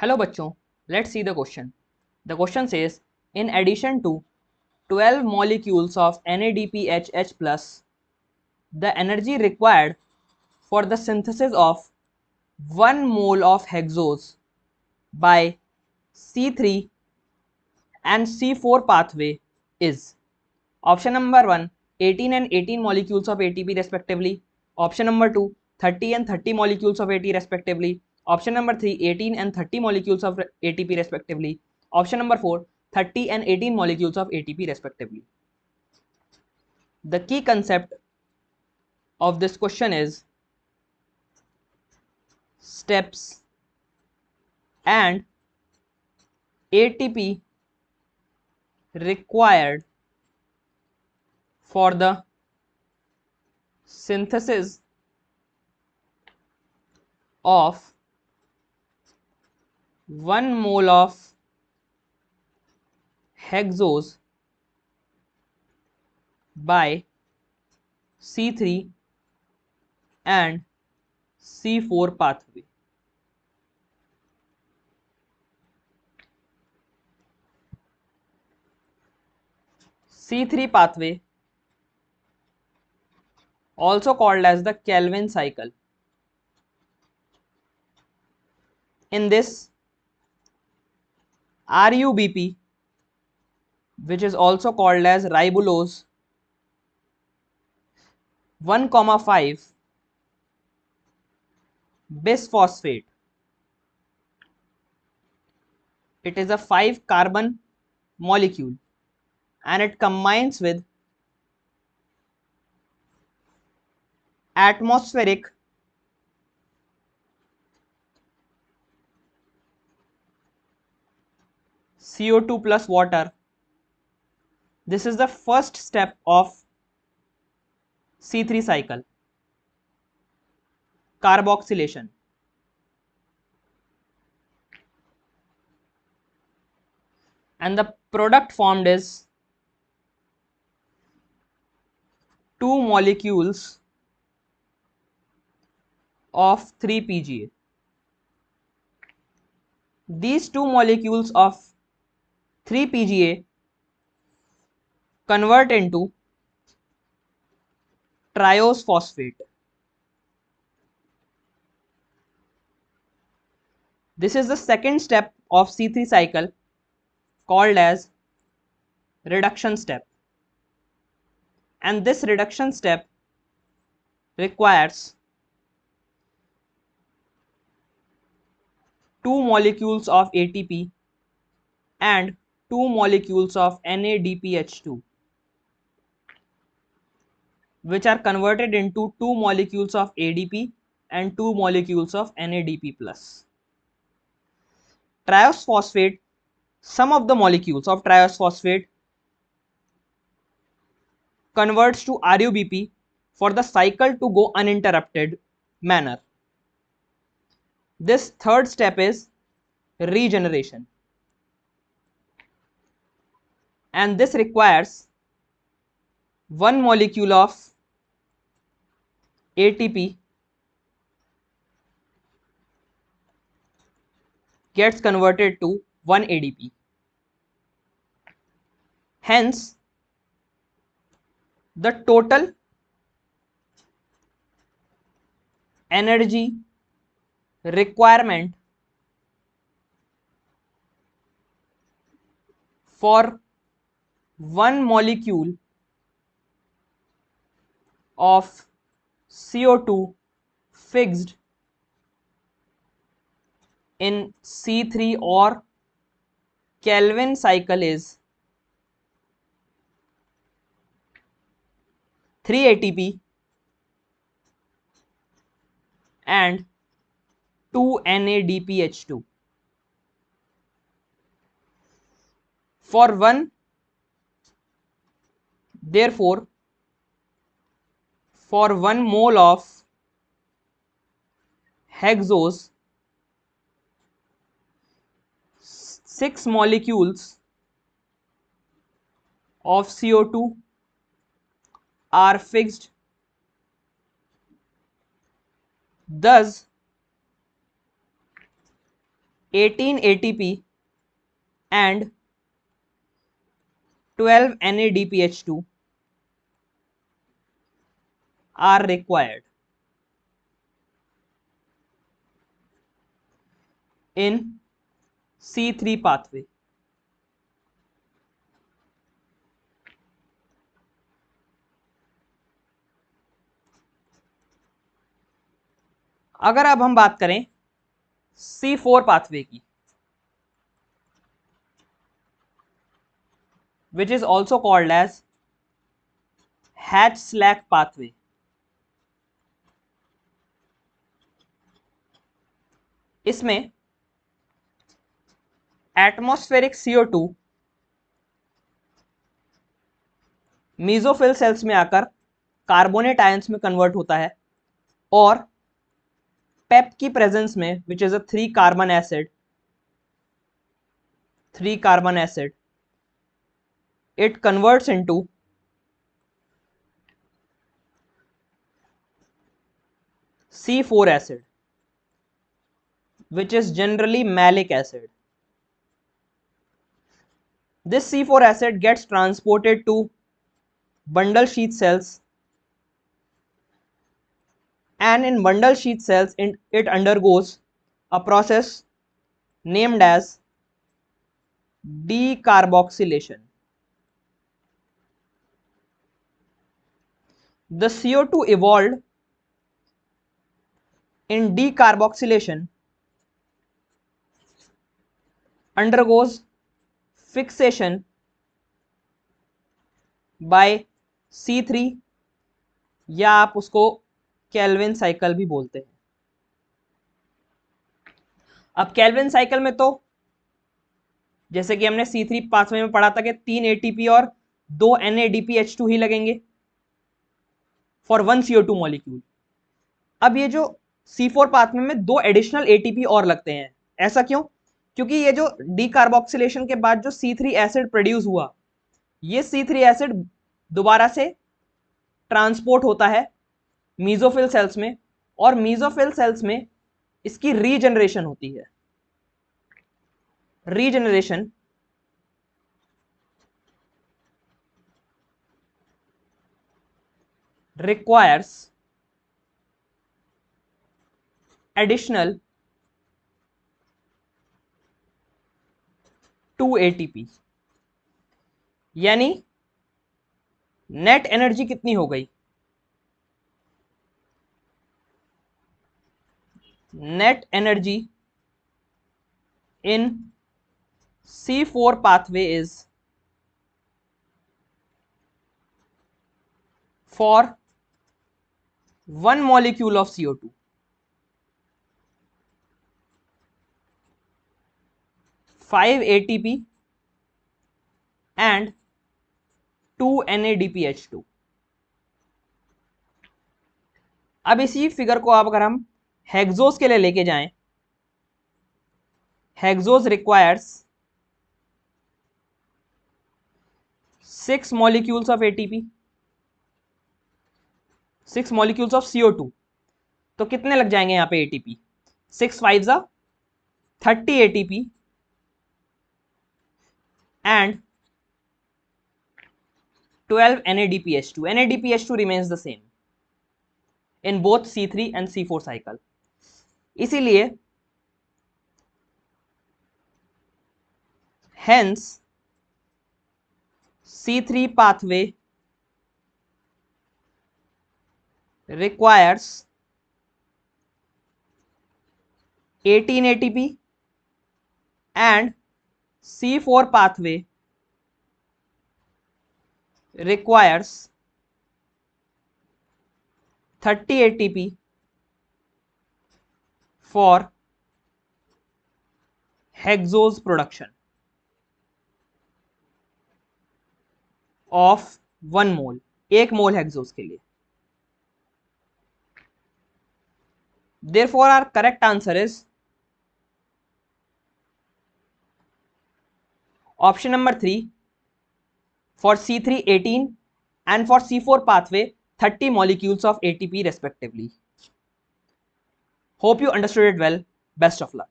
Hello बच्चों, let's see the question. The question says, in addition to 12 molecules of NADPHH plus, the energy required for the synthesis of 1 mole of hexose by C3 and C4 pathway is option number 1 18 and 18 molecules of ATP respectively, option number 2 30 and 30 molecules of AT respectively, option number 3 18 and 30 molecules of ATP respectively, option number 4 30 and 18 molecules of ATP respectively. The key concept of this question is steps and ATP required for the synthesis of 1 mole of hexose by C3 and C4 pathway. C3 pathway, also called as the Calvin cycle. In this, RUBP, which is also called as ribulose 1,5 bisphosphate, it is a 5 carbon molecule and it combines with atmospheric CO2 plus water. This is the first step of C3 cycle, carboxylation. And the product formed is 2 molecules of 3-PGA. These 2 molecules of 3-PGA convert into triose phosphate. This is the second step of C3 cycle called as reduction step. And this reduction step requires 2 molecules of ATP and 2 molecules of NADPH2, which are converted into 2 molecules of ADP and 2 molecules of NADP+. Triose phosphate, some of the molecules of triose phosphate converts to RUBP for the cycle to go uninterrupted manner. This third step is regeneration, and this requires 1 molecule of ATP gets converted to 1 ADP. Hence, the total energy requirement for 1 molecule of CO2 fixed in C3 or Calvin cycle is 3 ATP and 2 NADPH2. For 1, therefore, for 1 mole of hexose, 6 molecules of CO2 are fixed. Thus, 18 ATP and 12 NADPH2 are required in C3 pathway. अगर अब हम बात करें C4 pathway की, which is also called as Hatch-Slack pathway. इसमें atmospheric CO2 mesophyll cells में आकर carbonate ions में कन्वर्ट होता है और पेप की प्रेजेंस में, which is a 3 carbon acid, it converts into C4 acid, which is generally malic acid. This C4 acid gets transported to bundle sheath cells, and in bundle sheath cells it undergoes a process named as decarboxylation. The CO2 evolved in decarboxylation undergoes fixation by C3, या आप उसको Calvin cycle भी बोलते हैं. अब Calvin cycle में तो जैसे कि हमने C3 पाथवे में पढ़ा था कि 3 ATP और 2 NADPH2 ही लगेंगे फॉर 1 CO2 मॉलिक्यूल. अब ये जो C4 पाथवे में 2 एडिशनल ATP और लगते हैं. ऐसा क्यों? क्योंकि ये जो डीकार्बोक्सिलेशन के बाद जो C3 एसिड प्रोड्यूस हुआ, ये C3 एसिड दोबारा से ट्रांसपोर्ट होता है मीजोफिल सेल्स में, और मीजोफिल सेल्स में इसकी रीजनरेशन होती है. Regeneration requires additional 2 ATP. यानी नेट एनर्जी कितनी हो गई? Net energy in C4 pathway is for 1 molecule of CO2 5 ATP and 2 NADPH2. अब इसी फिगर को आप अगर हम हेक्सोस के लिए लेके जाएं, hexose requires 6 molecules of ATP, 6 molecules of CO2. तो कितने लग जाएंगे यहाँ पे ATP? 6 5 जा 30 ATP and 12 NADPH2. NADPH2 remains the same in both C3 and C4 cycle. इसीलिए hence C3 pathway requires 18 ATP and C4 pathway requires 30 ATP for hexose production of 1 mole, 1 mole hexose के लिए. Therefore our correct answer is option number 3, for C3 18 and for C4 pathway 30 molecules of ATP respectively. Hope you understood it well. Best of luck.